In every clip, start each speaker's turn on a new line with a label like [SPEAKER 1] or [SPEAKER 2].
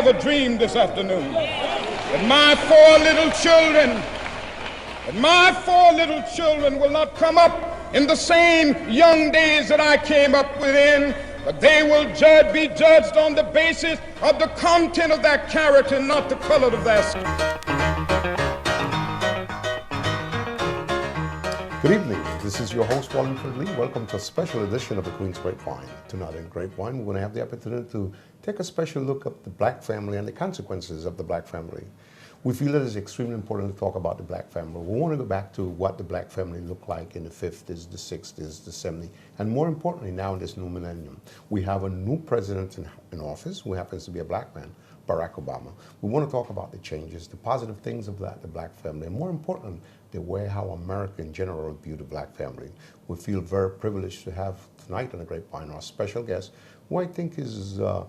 [SPEAKER 1] have a dream this afternoon that my four little children will not come up in the same young days that I came up within, but they will be judged on the basis of the content of their character, not the color of their skin.
[SPEAKER 2] Good evening. This is your host, Wallingford Lee. Welcome to a special edition of the Queen's Grapevine. Tonight in Grapevine, we're going to have the opportunity to take a special look at the black family and the consequences of the black family. We feel it is extremely important to talk about the black family. We want to go back to what the black family looked like in the 50s, the 60s, the 70s, and more importantly, now in this new millennium. We have a new president in office who happens to be a black man, Barack Obama. We want to talk about the changes, the positive things of the black family, and more importantly, the way how America in general view the black family. We feel very privileged to have tonight on the Grapevine our special guest, who I think is a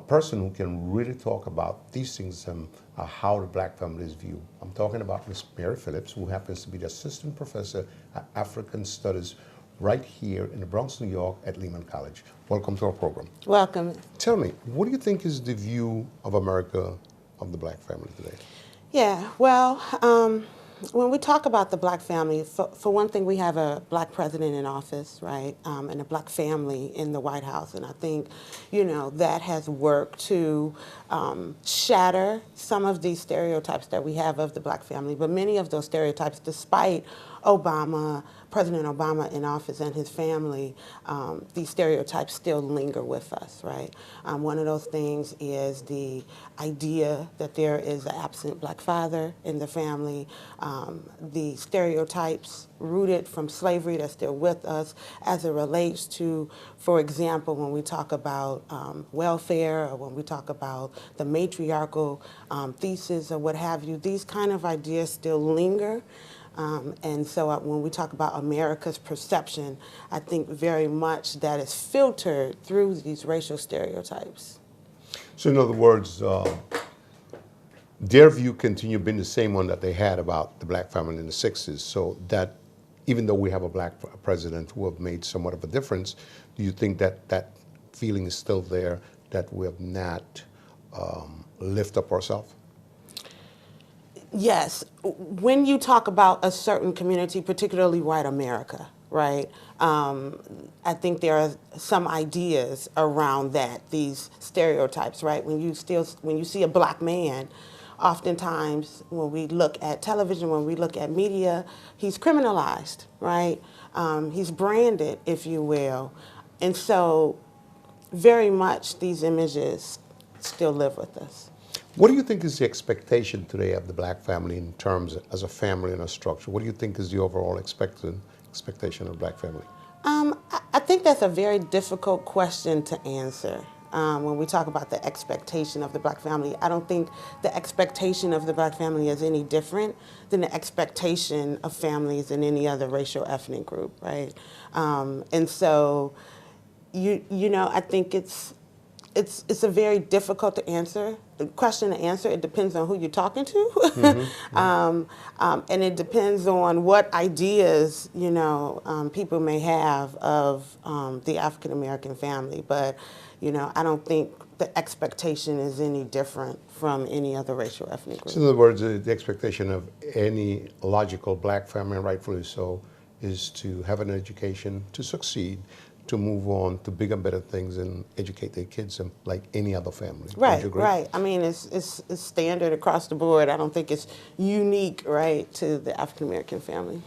[SPEAKER 2] person who can really talk about these things and how the black family is viewed. I'm talking about Miss Mary Phillips, who happens to be the assistant professor at African Studies right here in the Bronx, New York at Lehman College. Welcome to our program.
[SPEAKER 3] Welcome.
[SPEAKER 2] Tell me, what do you think is the view of America of the black family today?
[SPEAKER 3] Yeah, well, when we talk about the black family, for one thing, we have a black president in office, right, and a black family in the White House. And I think, that has worked to shatter some of these stereotypes that we have of the black family. But many of those stereotypes, despite President Obama in office and his family, these stereotypes still linger with us, right? One of those things is the idea that there is an absent black father in the family, the stereotypes rooted from slavery that's still with us as it relates to, for example, when we talk about welfare or when we talk about the matriarchal thesis or what have you, these kind of ideas still linger. And so when we talk about America's perception, I think very much that is filtered through these racial stereotypes.
[SPEAKER 2] So in other words, their view continued being the same one that they had about the black family in the 60s, so that even though we have a black president who have made somewhat of a difference, do you think that that feeling is still there, that we have not lift up ourselves?
[SPEAKER 3] Yes. When you talk about a certain community, particularly white America, right, I think there are some ideas around that, these stereotypes, right? When you see a black man, oftentimes when we look at television, when we look at media, he's criminalized, right? He's branded, if you will. And so very much these images still live with us.
[SPEAKER 2] What do you think is the expectation today of the black family in terms as a family and a structure? What do you think is the overall expectation of the black family?
[SPEAKER 3] I think that's a very difficult question to answer. When we talk about the expectation of the black family, I don't think the expectation of the black family is any different than the expectation of families in any other racial ethnic group, right? And so, I think it's a very difficult question to answer. It depends on who you're talking to. Mm-hmm. And it depends on what ideas, people may have of the African American family. But, I don't think the expectation is any different from any other racial ethnic group.
[SPEAKER 2] So in other words, the expectation of any logical black family, and rightfully so, is to have an education, to succeed, to move on to bigger, better things and educate their kids like any other family.
[SPEAKER 3] Right, right. I mean, it's standard across the board. I don't think it's unique, right, to the African American family.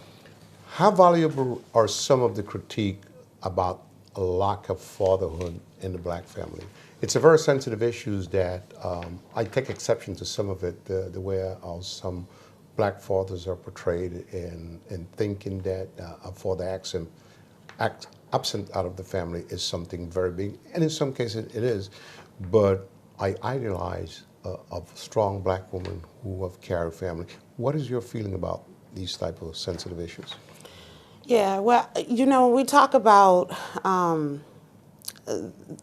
[SPEAKER 2] How valuable are some of the critique about a lack of fatherhood in the black family? It's a very sensitive issue that I take exception to some of it, the way how some black fathers are portrayed in thinking that a father absent out of the family is something very big, and in some cases it is, but I idolize a strong black woman who have carried family. What is your feeling about these type of sensitive issues?
[SPEAKER 3] Yeah, well, when we talk about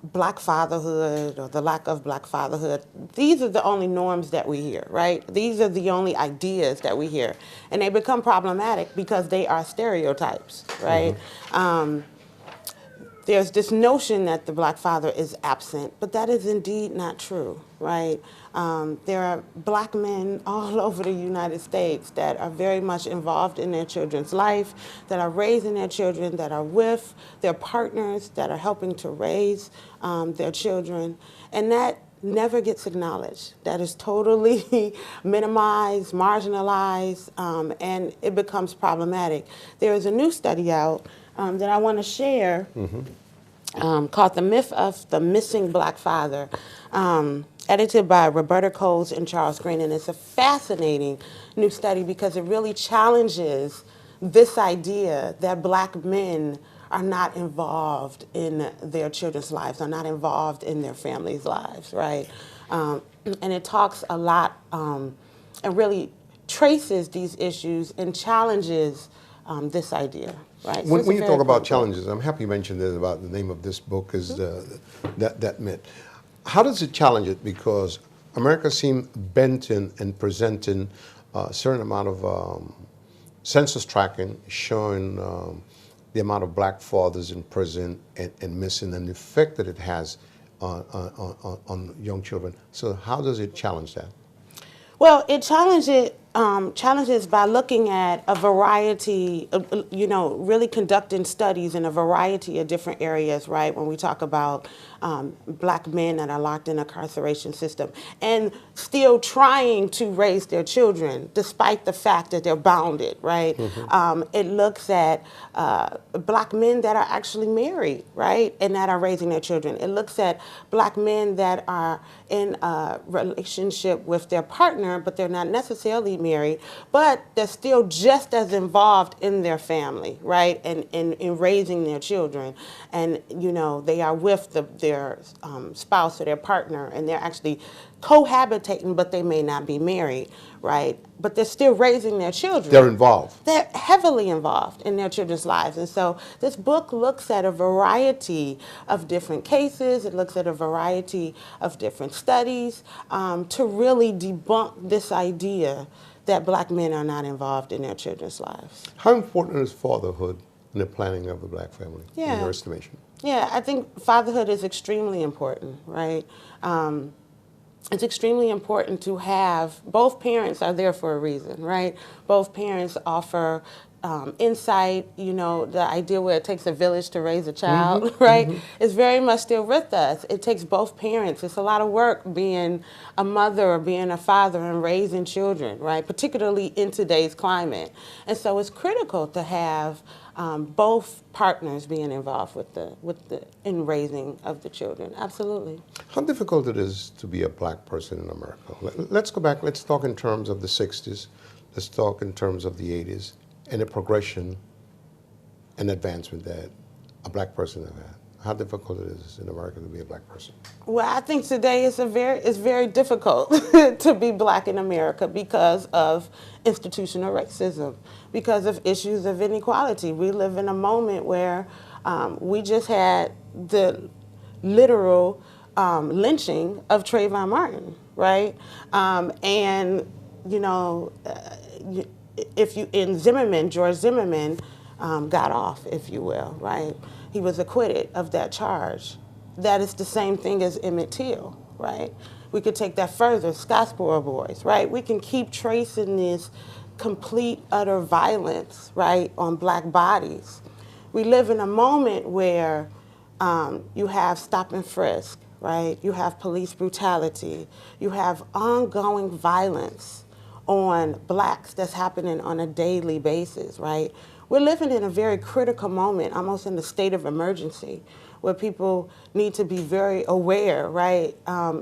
[SPEAKER 3] black fatherhood or the lack of black fatherhood, these are the only norms that we hear, right? These are the only ideas that we hear, and they become problematic because they are stereotypes, right? Mm-hmm. there's this notion that the black father is absent, but that is indeed not true, right? There are black men all over the United States that are very much involved in their children's life, that are raising their children, that are with their partners, that are helping to raise their children, and that never gets acknowledged. That is totally minimized, marginalized, and it becomes problematic. There is a new study out that I want to share called The Myth of the Missing Black Father, edited by Roberta Coles and Charles Green. And it's a fascinating new study because it really challenges this idea that black men are not involved in their children's lives, are not involved in their families' lives, right? And it talks a lot and really traces these issues and challenges this idea, right?
[SPEAKER 2] When you talk about challenges, I'm happy you mentioned this about the name of this book is that myth. How does it challenge it? Because America seemed bent in and presenting a certain amount of census tracking showing the amount of black fathers in prison and missing and the effect that it has on young children. So how does it challenge that?
[SPEAKER 3] Well, it challenges by looking at a variety of, really conducting studies in a variety of different areas, right? When we talk about black men that are locked in a incarceration system and still trying to raise their children despite the fact that they're bounded, right? It looks at black men that are actually married, right? And that are raising their children. It looks at black men that are in a relationship with their partner, but they're not necessarily married, but they're still just as involved in their family, right? And in raising their children. And, they are with their spouse or their partner, and they're actually cohabitating, but they may not be married, right? But they're still raising their children.
[SPEAKER 2] They're involved.
[SPEAKER 3] They're heavily involved in their children's lives. And so this book looks at a variety of different cases. It looks at a variety of different studies to really debunk this idea that black men are not involved in their children's lives.
[SPEAKER 2] How important is fatherhood in the planning of the black family, in your estimation?
[SPEAKER 3] Yeah, I think fatherhood is extremely important, right? It's extremely important to have, both parents are there for a reason, right? Both parents offer insight, the idea where it takes a village to raise a child, right? Is very much still with us. It takes both parents. It's a lot of work being a mother or being a father and raising children, right? Particularly in today's climate. And so it's critical to have both partners being involved in raising of the children. Absolutely.
[SPEAKER 2] How difficult it is to be a black person in America? Let's go back. Let's talk in terms of the 60s. Let's talk in terms of the 80s and the progression and advancement that a black person has had. How difficult it is in America to be a black person?
[SPEAKER 3] Well, I think today it's very difficult to be black in America because of institutional racism, because of issues of inequality. We live in a moment where we just had the literal lynching of Trayvon Martin, right? And George Zimmerman got off, if you will, right? He was acquitted of that charge. That is the same thing as Emmett Till, right? We could take that further, Scottsboro boys, right? We can keep tracing this complete, utter violence, right, on black bodies. We live in a moment where you have stop and frisk, right? You have police brutality. You have ongoing violence on blacks that's happening on a daily basis, right? We're living in a very critical moment, almost in a state of emergency, where people need to be very aware, right?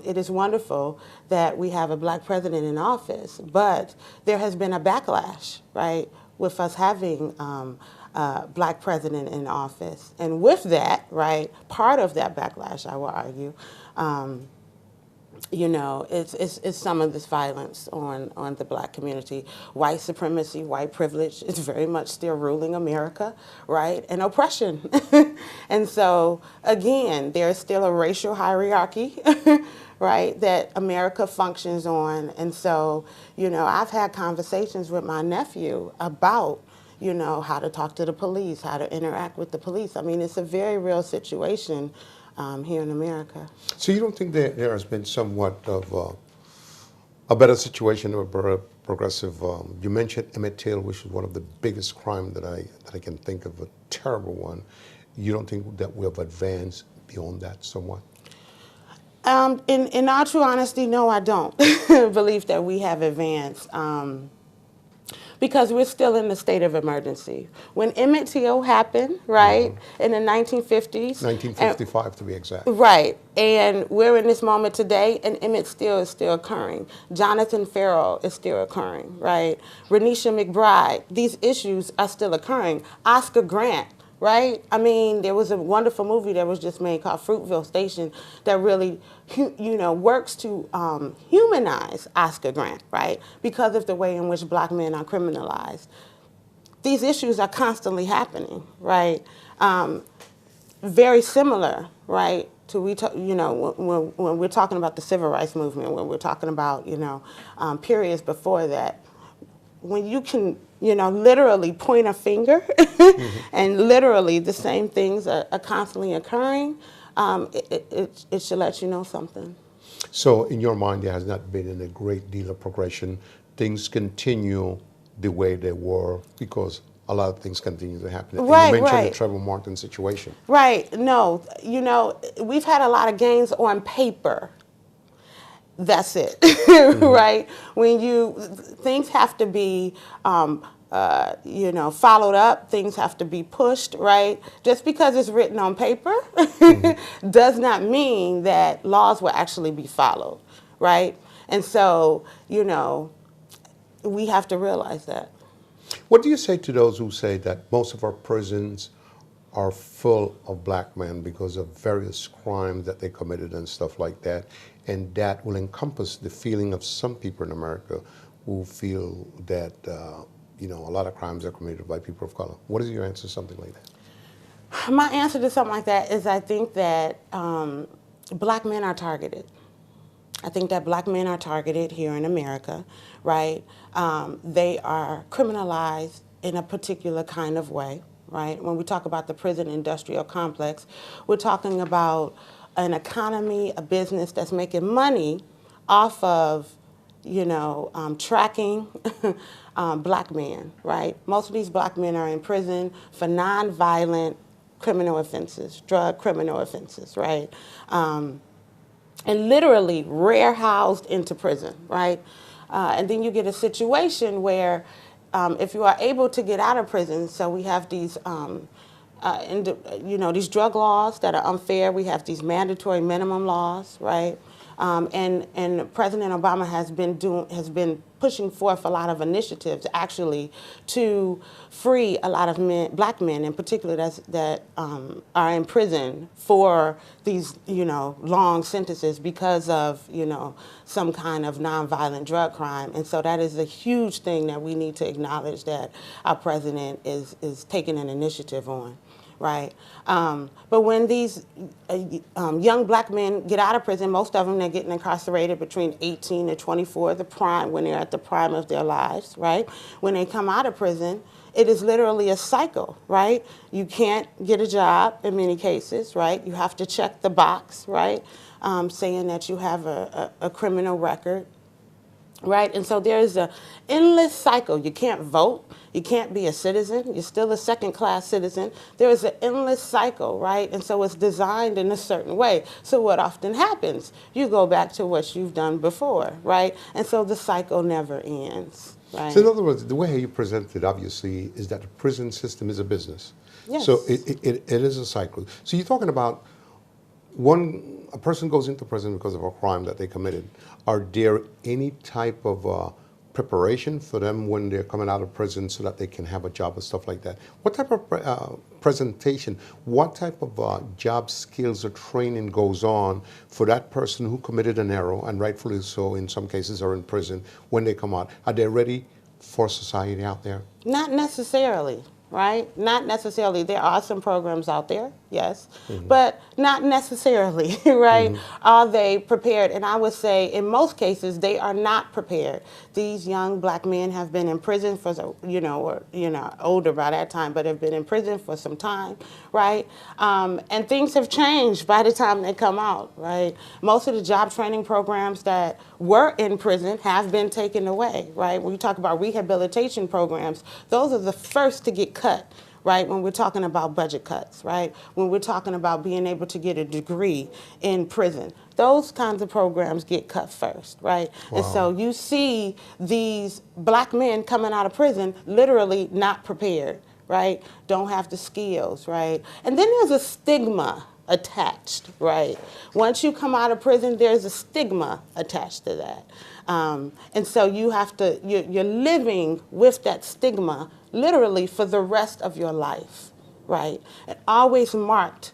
[SPEAKER 3] It is wonderful that we have a black president in office, but there has been a backlash, right, with us having a black president in office. And with that, right, part of that backlash, I will argue, it's some of this violence on the black community. White supremacy, white privilege is very much still ruling America, right? And oppression. And so, again, there's still a racial hierarchy, right, that America functions on. And so, I've had conversations with my nephew about, you know, how to talk to the police, how to interact with the police. I mean, it's a very real situation here in America.
[SPEAKER 2] So you don't think that there has been somewhat of a better situation or a better progressive? You mentioned Emmett Till, which is one of the biggest crime that I can think of, a terrible one. You don't think that we have advanced beyond that somewhat?
[SPEAKER 3] In all true honesty, no, I don't believe that we have advanced. Because we're still in the state of emergency. When Emmett Till happened, right, in the 1950s.
[SPEAKER 2] 1955 to be exact.
[SPEAKER 3] Right, and we're in this moment today, and Emmett Till is still occurring. Jonathan Ferrell is still occurring, right? Renisha McBride, these issues are still occurring. Oscar Grant, right? I mean, there was a wonderful movie that was just made called Fruitville Station that really, you know, works to humanize Oscar Grant, right? Because of the way in which black men are criminalized. These issues are constantly happening, right? Very similar, right, to you know, when we're talking about the civil rights movement, when we're talking about, you know, periods before that. When you can, you know, literally point a finger and literally the same things are constantly occurring, it should let you know something.
[SPEAKER 2] So in your mind, there has not been a great deal of progression. Things continue the way they were because a lot of things continue to happen.
[SPEAKER 3] Right,
[SPEAKER 2] and you mentioned
[SPEAKER 3] right.
[SPEAKER 2] the Trevor Martin situation.
[SPEAKER 3] Right, no, you know, we've had a lot of gains on paper. That's it, right? When things have to be, you know, followed up, things have to be pushed, right? Just because it's written on paper does not mean that laws will actually be followed, right? And so, you know, we have to realize that.
[SPEAKER 2] What do you say to those who say that most of our prisons are full of black men because of various crimes that they committed and stuff like that, and that will encompass the feeling of some people in America who feel that you know, a lot of crimes are committed by people of color? What is your answer to something like that?
[SPEAKER 3] My answer to something like that is I think that black men are targeted. I think that black men are targeted here in America, right? They are criminalized in a particular kind of way, right? When we talk about the prison industrial complex, we're talking about an economy, a business that's making money off of, you know, tracking black men, right? Most of these black men are in prison for nonviolent criminal offenses, drug criminal offenses, right? And literally warehoused into prison, right? And then you get a situation where if you are able to get out of prison, so we have these, you know, these drug laws that are unfair. We have these mandatory minimum laws, right? And President Obama has been pushing forth a lot of initiatives actually to free a lot of black men in particular that are in prison for these, you know, long sentences because of, you know, some kind of nonviolent drug crime. And so that is a huge thing that we need to acknowledge that our president is taking an initiative on. Right, but when these young black men get out of prison, most of them they're getting incarcerated between 18 and 24, the prime, when they're at the prime of their lives. Right, when they come out of prison, it is literally a cycle. Right, you can't get a job in many cases. Right, you have to check the box. Right, saying that you have a criminal record. Right, and so there's an endless cycle. You can't vote. You can't be a citizen. You're still a second-class citizen. There is an endless cycle, right? And so it's designed in a certain way. So what often happens? You go back to what you've done before, right? And so the cycle never ends, right?
[SPEAKER 2] So in other words, the way you present it, obviously, is that the prison system is a business.
[SPEAKER 3] Yes.
[SPEAKER 2] So it is a cycle. So you're talking about a person goes into prison because of a crime that they committed. Are there any type of preparation for them when they're coming out of prison so that they can have a job and stuff like that? What type of presentation, what type of job skills or training goes on for that person who committed an error, and rightfully so in some cases are in prison, when they come out? Are they ready for society out there?
[SPEAKER 3] Not necessarily. Right? Not necessarily. There are some programs out there, yes, but not necessarily, right? Are they prepared? And I would say in most cases they are not prepared. These young black men have been in prison for, older by that time, but have been in prison for some time, right? And things have changed by the time they come out, right? Most of the job training programs that were in prison have been taken away, right? When you talk about rehabilitation programs, those are the first to get cut, right? When we're talking about budget cuts, right? When we're talking about being able to get a degree in prison, those kinds of programs get cut first, right?
[SPEAKER 2] Wow.
[SPEAKER 3] And so you see these black men coming out of prison literally not prepared, right? Don't have the skills, right? And then there's a stigma attached, right? Once you come out of prison, there's a stigma attached to that. And so you have to, you're living with that stigma literally for the rest of your life, right? And always marked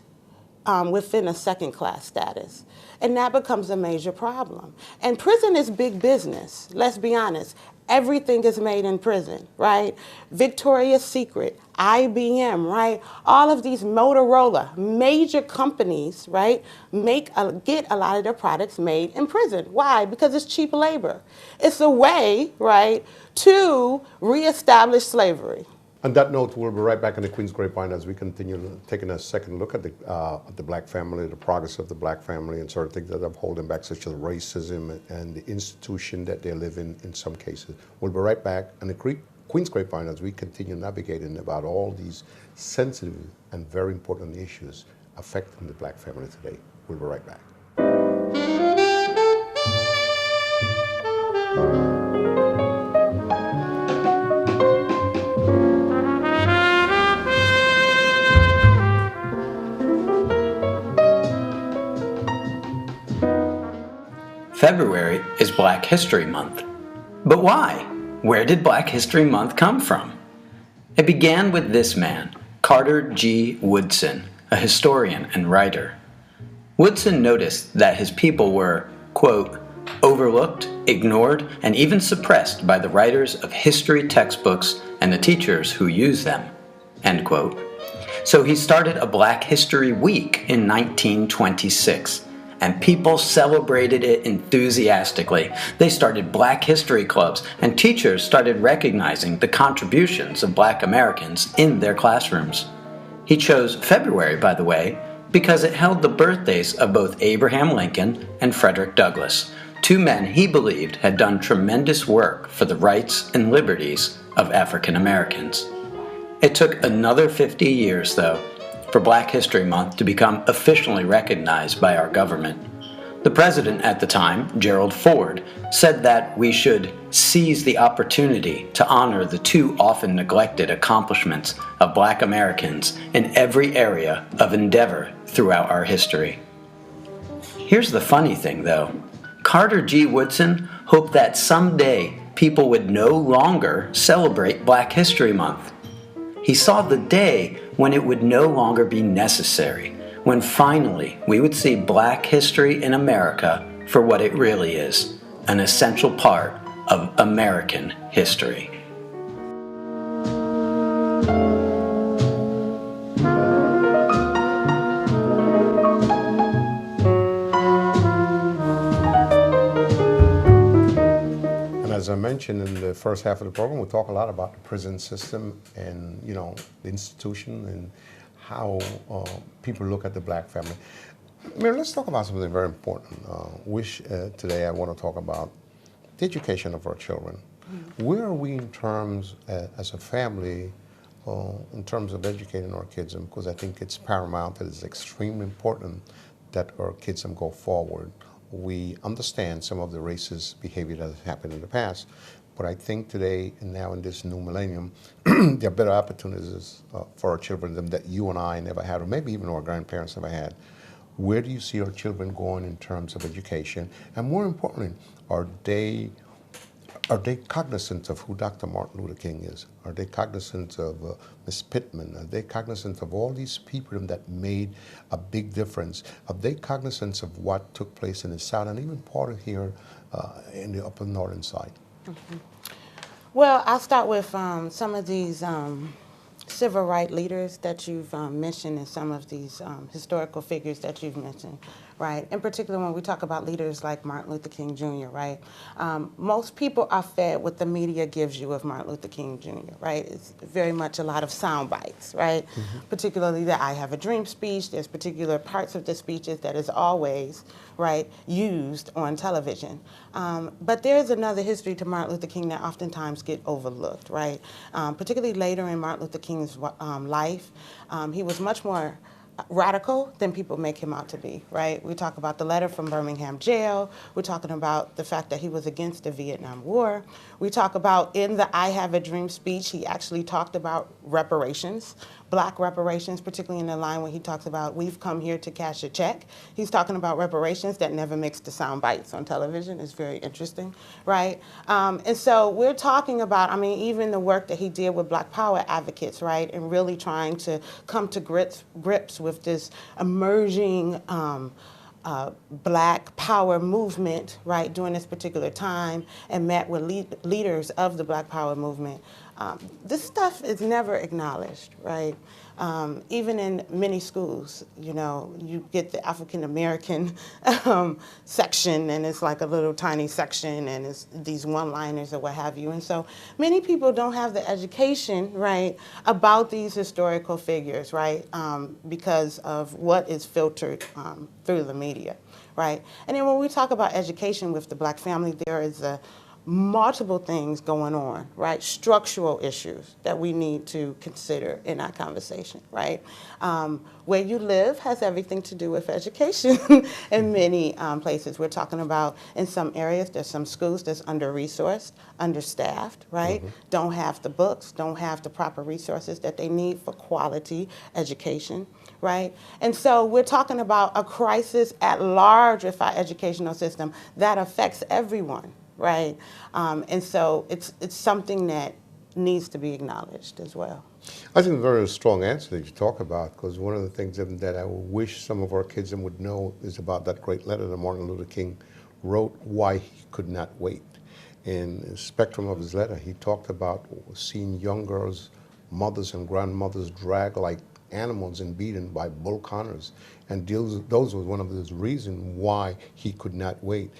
[SPEAKER 3] within a second-class status. And that becomes a major problem. And prison is big business, let's be honest. Everything is made in prison, right? Victoria's Secret, IBM, right? All of these Motorola, major companies, right, get a lot of their products made in prison. Why? Because it's cheap labor. It's a way, right, to reestablish slavery.
[SPEAKER 2] On that note, we'll be right back in the Queen's Grapevine as we continue taking a second look at the black family, the progress of the black family, and sort of things that are holding back, such as racism and the institution that they live in some cases. We'll be right back in the Queen's Grapevine as we continue navigating about all these sensitive and very important issues affecting the black family today. We'll be right back.
[SPEAKER 4] February is Black History Month. But why? Where did Black History Month come from? It began with this man, Carter G. Woodson, a historian and writer. Woodson noticed that his people were, quote, overlooked, ignored, and even suppressed by the writers of history textbooks and the teachers who use them, end quote. So he started a Black History Week in 1926. And people celebrated it enthusiastically. They started Black History Clubs, and teachers started recognizing the contributions of Black Americans in their classrooms. He chose February, by the way, because it held the birthdays of both Abraham Lincoln and Frederick Douglass, two men he believed had done tremendous work for the rights and liberties of African Americans. It took another 50 years, though, for Black History Month to become officially recognized by our government. The president at the time, Gerald Ford, said that we should seize the opportunity to honor the too often neglected accomplishments of Black Americans in every area of endeavor throughout our history. Here's the funny thing, though. Carter G. Woodson hoped that someday people would no longer celebrate Black History Month. He saw the day when it would no longer be necessary, when finally we would see Black history in America for what it really is, an essential part of American history.
[SPEAKER 2] As I mentioned in the first half of the program, we talk a lot about the prison system and, the institution and how people look at the black family. Mary, let's talk about something very important. Today I want to talk about the education of our children. Mm-hmm. Where are we in terms, as a family, in terms of educating our kids? And because I think it's paramount, that it's extremely important that our kids go forward. We understand some of the racist behavior that has happened in the past, but I think today and now in this new millennium, there are better opportunities for our children than that you and I never had, or maybe even our grandparents never had. Where do you see our children going in terms of education? And more importantly, are they cognizant of who Dr. Martin Luther King is? Are they cognizant of Miss Pittman? Are they cognizant of all these people that made a big difference? Are they cognizant of what took place in the South and even part of here in the upper northern side?
[SPEAKER 3] Mm-hmm. Well, I'll start with some of these civil rights leaders that you've mentioned and some of these historical figures that you've mentioned, right? In particular, when we talk about leaders like Martin Luther King Jr., right? Most people are fed what the media gives you of Martin Luther King Jr., right? It's very much a lot of sound bites, right? Particularly the I Have a Dream speech. There's particular parts of the speeches that is always, right, used on television. But there is another history to Martin Luther King that oftentimes get overlooked, right? Particularly later in Martin Luther King's life, he was much more radical than people make him out to be, right? We talk about the letter from Birmingham jail. We're talking about the fact that he was against the Vietnam War. We talk about in the I Have a Dream speech, he actually talked about reparations, black reparations, particularly in the line when he talks about, we've come here to cash a check. He's talking about reparations that never makes the sound bites on television. It's very interesting, right? And so we're talking about, I mean, even the work that he did with Black Power advocates, right? And really trying to come to grips with this emerging Black Power movement, right, during this particular time, and met with leaders of the Black Power movement. This stuff is never acknowledged, right? Even in many schools, you know, you get the African American section, and it's like a little tiny section, and it's these one-liners or what have you. And so many people don't have the education, right, about these historical figures, right, because of what is filtered through the media, right? And then when we talk about education with the Black family, there is multiple things going on, right? Structural issues that we need to consider in our conversation, right? Where you live has everything to do with education in many places. We're talking about in some areas, there's some schools that's under-resourced, understaffed, right? Don't have the books, don't have the proper resources that they need for quality education, right? And so we're talking about a crisis at large with our educational system that affects everyone, right? And so it's something that needs to be acknowledged as well.
[SPEAKER 2] I think a very strong answer that you talk about, because one of the things that I wish some of our kids would know is about that great letter that Martin Luther King wrote, Why He Could Not Wait. In the spectrum of his letter, he talked about seeing young girls, mothers and grandmothers dragged like animals and beaten by bull connors. And those was one of the reasons why he could not wait.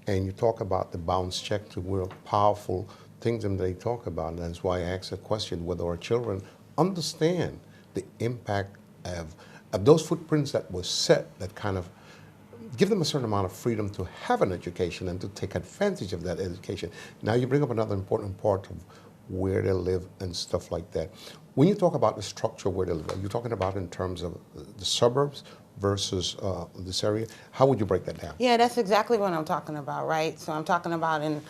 [SPEAKER 2] And you talk about the bounce check to real powerful things that they talk about. And that's why I asked the question whether our children understand the impact of those footprints that were set that kind of give them a certain amount of freedom to have an education and to take advantage of that education. Now you bring up another important part of where they live and stuff like that. When you talk about the structure where they live, are you talking about in terms of the suburbs versus this area? How would you break that down?
[SPEAKER 3] Yeah, that's exactly what I'm talking about, right? So I'm talking about in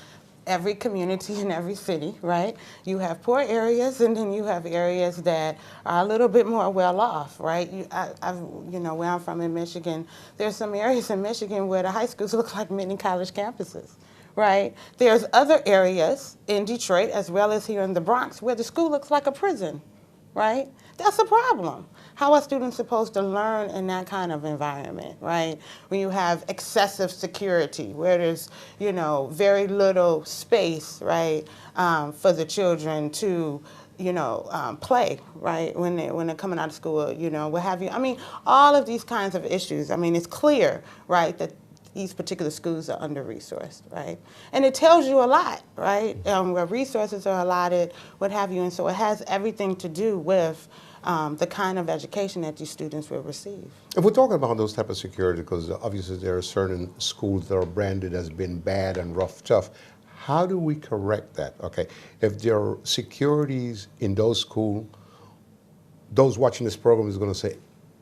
[SPEAKER 3] every community, in every city, right? You have poor areas, and then you have areas that are a little bit more well off, right? You know, where I'm from in Michigan, there's some areas in Michigan where the high schools look like mini college campuses, right? There's other areas in Detroit, as well as here in the Bronx, where the school looks like a prison, right? That's a problem. How are students supposed to learn in that kind of environment, right? When you have excessive security, where there's, you know, very little space, right, for the children to, you know, play, right, when they're coming out of school, you know, what have you. I mean, all of these kinds of issues, I mean, it's clear, right, that these particular schools are under-resourced, right? And it tells you a lot, right, where resources are allotted, what have you, and so it has everything to do with the kind of education that these students will receive.
[SPEAKER 2] If we're talking about those type of security, because obviously there are certain schools that are branded as being bad and rough, tough, how do we correct that? Okay, if there are securities in those schools, those watching this program is going to say,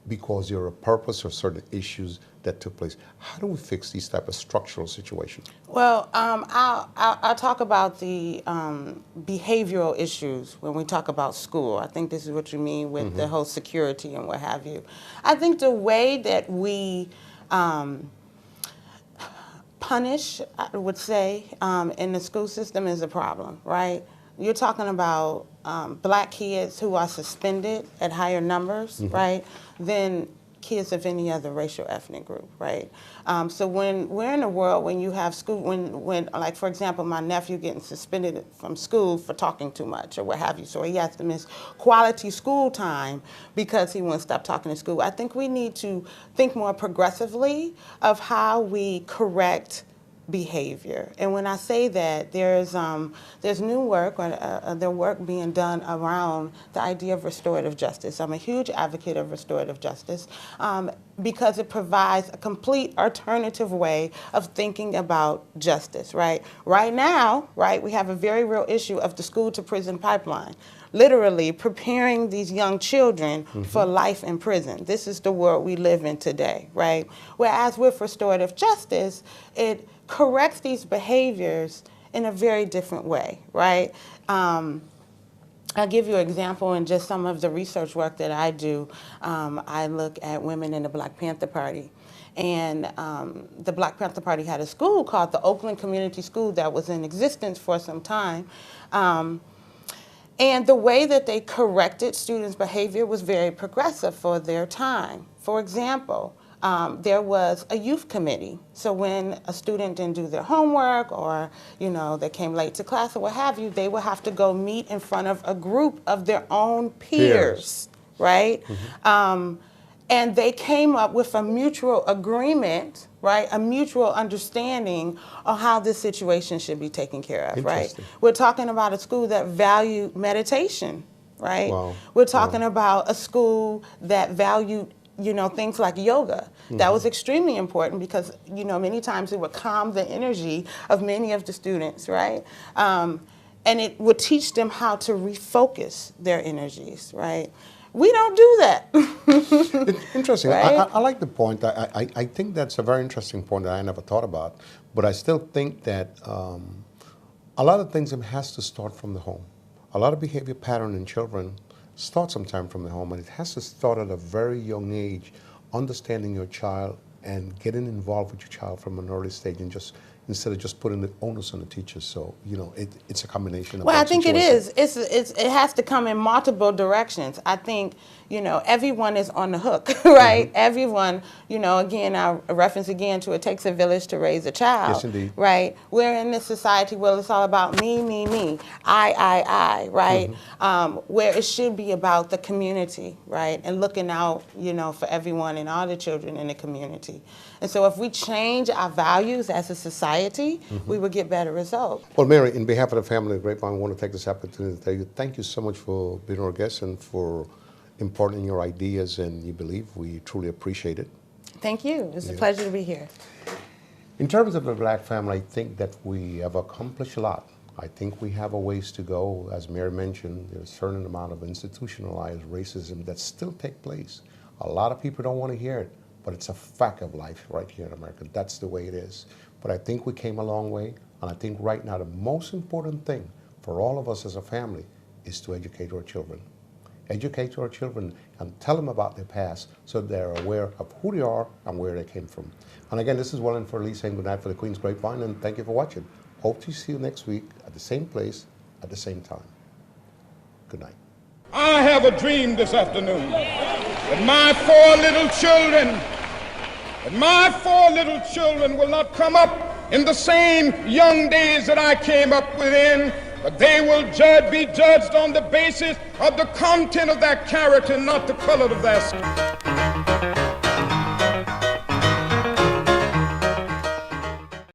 [SPEAKER 2] because there are a purpose or certain issues that took place. How do we fix these type of structural situations?
[SPEAKER 3] Well, I'll talk about the behavioral issues when we talk about school. I think this is what you mean with the whole security and what have you. I think the way that we punish, I would say, in the school system is a problem, right? You're talking about black kids who are suspended at higher numbers, right, than kids of any other racial ethnic group, right? So when we're in a world when you have school, when like for example, my nephew getting suspended from school for talking too much or what have you, so he has to miss quality school time because he won't stop talking in school. I think we need to think more progressively of how we correct behavior. And when I say that, there's new work or the work being done around the idea of restorative justice. I'm a huge advocate of restorative justice because it provides a complete alternative way of thinking about justice, right? Right now, right, we have a very real issue of the school to prison pipeline, literally preparing these young children for life in prison. This is the world we live in today, right? Whereas with restorative justice, it corrects these behaviors in a very different way, right? I'll give you an example in just some of the research work that I do. I look at women in the Black Panther Party. And the Black Panther Party had a school called the Oakland Community School that was in existence for some time. And the way that they corrected students' behavior was very progressive for their time. For example, there was a youth committee. So when a student didn't do their homework or, you know, they came late to class or what have you, they would have to go meet in front of a group of their own peers. Right? And they came up with a mutual agreement, right? A mutual understanding of how this situation should be taken care of, right? We're talking about a school that valued meditation, right?
[SPEAKER 2] Wow.
[SPEAKER 3] We're talking about a school that valued, you know, things like yoga. That was extremely important because, you know, many times it would calm the energy of many of the students, right? And it would teach them how to refocus their energies, right? We don't do that.
[SPEAKER 2] It's interesting.
[SPEAKER 3] Right?
[SPEAKER 2] I like the point. I think that's a very interesting point that I never thought about. But I still think that a lot of things has to start from the home. A lot of behavior pattern in children start sometime from the home, and it has to start at a very young age, understanding your child and getting involved with your child from an early stage, and just instead of just putting the onus on the teachers. So, you know, it's a combination of
[SPEAKER 3] Well, I think
[SPEAKER 2] situations.
[SPEAKER 3] it is. It has to come in multiple directions. I think, you know, everyone is on the hook, right? Everyone, you know, again, I reference again to it takes a village to raise a child.
[SPEAKER 2] Yes, indeed.
[SPEAKER 3] Right? We're in this society where it's all about me, I, right? Where it should be about the community, right? And looking out, you know, for everyone and all the children in the community. And so if we change our values as a society, we will get better results.
[SPEAKER 2] Well, Mary, in behalf of the family of Grapevine, I want to take this opportunity to tell you thank you so much for being our guest and for imparting your ideas and your belief. We truly appreciate it.
[SPEAKER 3] Thank you. It's a pleasure to be here.
[SPEAKER 2] In terms of the Black family, I think that we have accomplished a lot. I think we have a ways to go. As Mary mentioned, there's a certain amount of institutionalized racism that still takes place. A lot of people don't want to hear it, but it's a fact of life right here in America. That's the way it is. But I think we came a long way, and I think right now the most important thing for all of us as a family is to educate our children. Educate our children and tell them about their past so they're aware of who they are and where they came from. And again, this is Wellen for Lee saying good night for the Queen's Grapevine, and thank you for watching. Hope to see you next week at the same place at the same time. Good night.
[SPEAKER 1] I have a dream this afternoon that my four little children will not come up in the same young days that I came up within, but they will be judged on the basis of the content of their character, not the color of their skin.